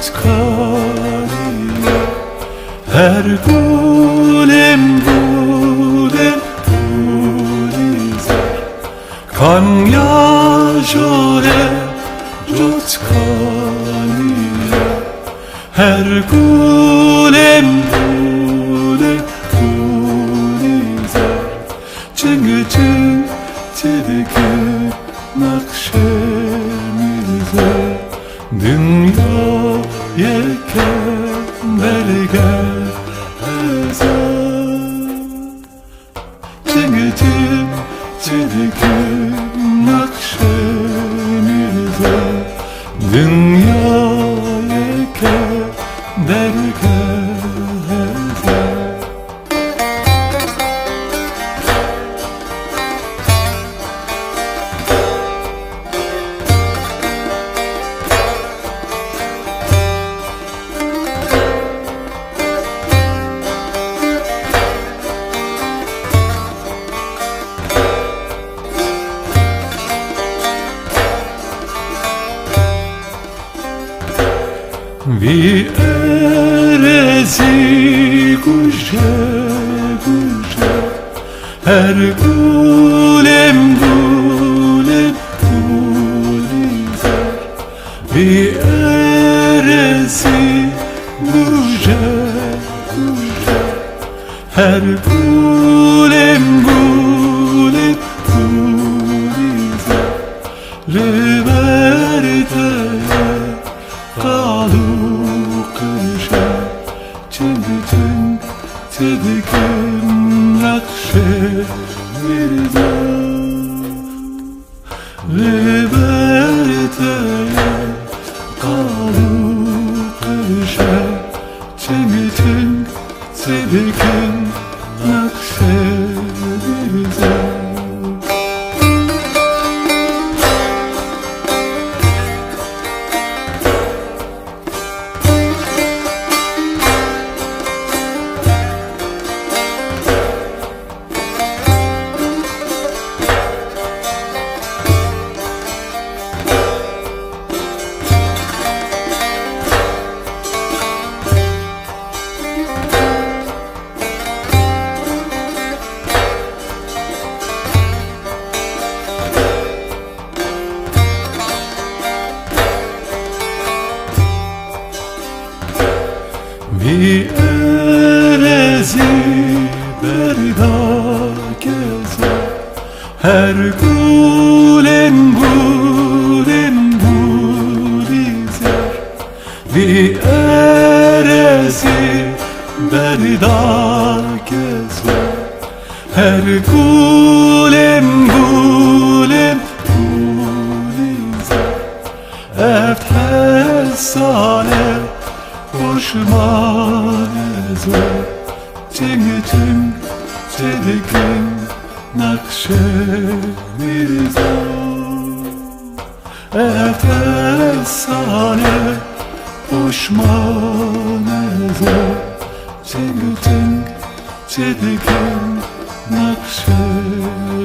Jotkariye her gulem gulizer Kanya jore Jotkariye her gulem gulizer Çünkü çedeki nakşemize dünya yeken belge Çünkü çedeki nakşemize dünya yeken belge Vi erezi guje her gulem gulizer Vi erezi guje her gulem gulizer Riverdeye kalu kışa Çevitin tedikin nakşemize Riverdeye kalu kışa Çevitin tedikin nakşemize Vi erezi berda gezer her gulem gulizer Vi erezi berda gezer her gulem gulizer Eft her sale Hoşmaneze Tüngütün tedikin nakşemize Efesane Hoşmaneze Tüngütün tedikin nakşemize